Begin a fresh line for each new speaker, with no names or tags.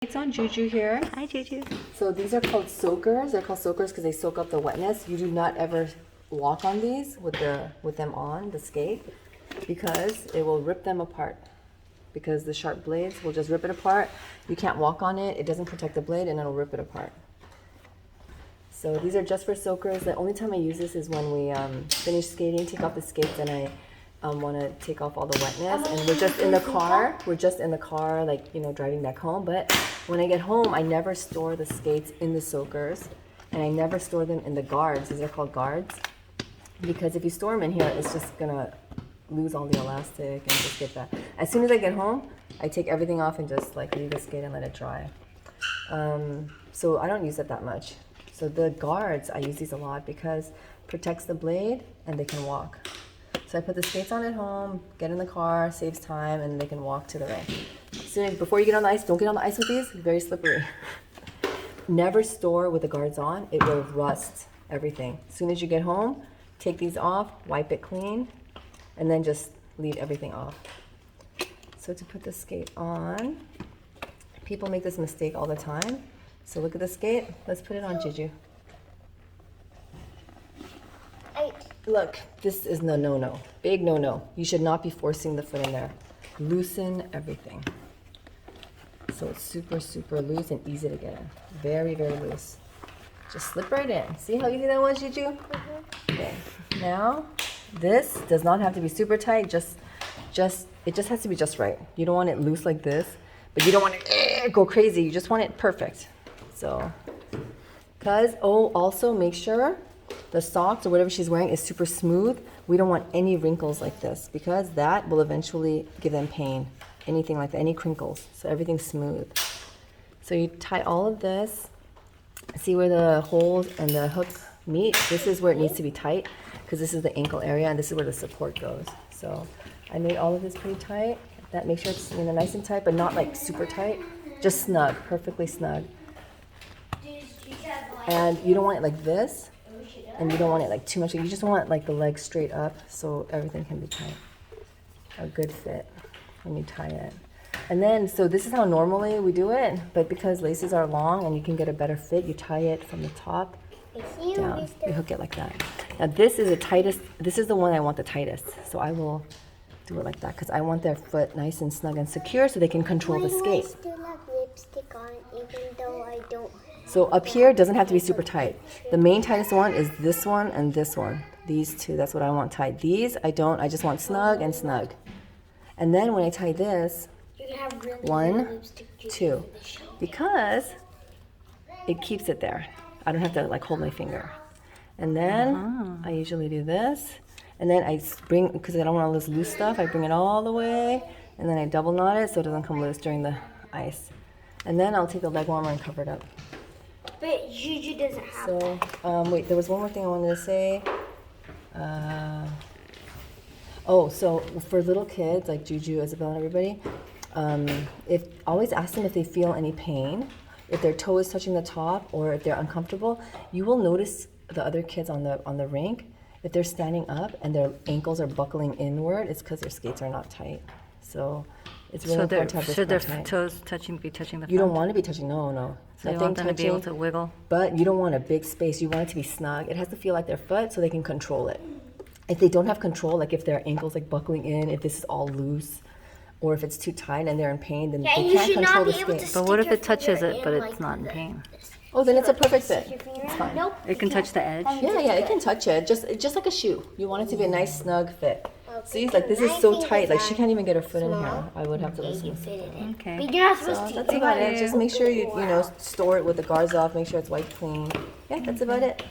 It's on Juju here.
Hi, Juju.
So these are called soakers. They're called soakers because they soak up the wetness. You do not ever walk on these with them on the skate because it will rip them apart. Because the sharp blades will just rip it apart. You can't walk on it. It doesn't protect the blade and it'll rip it apart. So these are just for soakers. The only time I use this is when we finish skating, take off the skates, and I want to take off all the wetness. And we're just in the car. We're just in the car, like, you know, driving back home. But when I get home, I never store the skates in the soakers. And I never store them in the guards. These are called guards. Because if you store them in here, it's just going to lose all the elastic and just get that. As soon as I get home, I take everything off and just like leave the skate and let it dry. So I don't use it that much. So the guards, I use these a lot because it protects the blade and they can walk. So I put the skates on at home, get in the car, saves time, and they can walk to the rink. Before you get on the ice, don't get on the ice with these, very slippery. Never store with the guards on, it will rust everything. As soon as you get home, take these off, wipe it clean, and then just leave everything off. So to put the skate on, people make this mistake all the time. So look at the skate. Let's put it on, Juju. Look, this is no. Big no. You should not be forcing the foot in there. Loosen everything. So it's super loose and easy to get in. Very loose. Just slip right in. See how easy that was, Juju? Mm-hmm. Okay. Now, this does not have to be super tight. It just has to be just right. You don't want it loose like this, but you don't want it go crazy. You just want it perfect. So, also make sure the socks or whatever she's wearing is super smooth. We don't want any wrinkles like this because that will eventually give them pain. Anything like that, any crinkles. So everything's smooth. So you tie all of this. See where the holes and the hook meet? This is where it needs to be tight because this is the ankle area and this is where the support goes. So I made all of this pretty tight. That makes sure it's, you know, nice and tight, but not like super tight. Just snug, perfectly snug. And you don't want it like this, and you don't want it like too much. You just want like the legs straight up so everything can be tight. A good fit when you tie it. And then, so this is how normally we do it, but because laces are long and you can get a better fit, you tie it from the top down. You hook it like that. Now this is the one I want the tightest. So I will do it like that because I want their foot nice and snug and secure so they can control the skate.
I still have lipstick on even though I don't.
So up here, it doesn't have to be super tight. The main tightest one is this one and this one. These two, that's what I want tight. These, I don't, I just want snug and snug. And then when I tie this, 1, 2, because it keeps it there. I don't have to like hold my finger. And then I usually do this. And then I bring, because I don't want to lose loose stuff, I bring it all the way. And then I double knot it so it doesn't come loose during the ice. And then I'll take the leg warmer and cover it up.
But Juju doesn't have
So, wait, there was one more thing I wanted to say. So for little kids like Juju, Isabel, and everybody, always ask them if they feel any pain, if their toe is touching the top, or if they're uncomfortable. You will notice the other kids on the rink, if they're standing up and their ankles are buckling inward, it's because their skates are not tight. So it's really important to have this
should their
tight.
toes be touching the front?
You don't want to be touching, no.
So you want them to be able to wiggle?
But you don't want a big space. You want it to be snug. It has to feel like their foot so they can control it. If they don't have control, like if their ankle's like buckling in, if this is all loose, or if it's too tight and they're in pain, then they can't control the skate.
But what if it touches it, but it's not in pain?
Oh, then it's a perfect fit. It's fine.
Nope.
It can touch the edge?
Yeah, it can touch it. Just like a shoe. You want it to be a nice, snug fit. See, like this is so tight. Like she can't even get her foot in here. I would have to listen.
Okay.
But you're not
So
supposed to.
that's about it. Just make sure you store it with the guards off. Make sure it's wiped clean. Yeah, that's about it.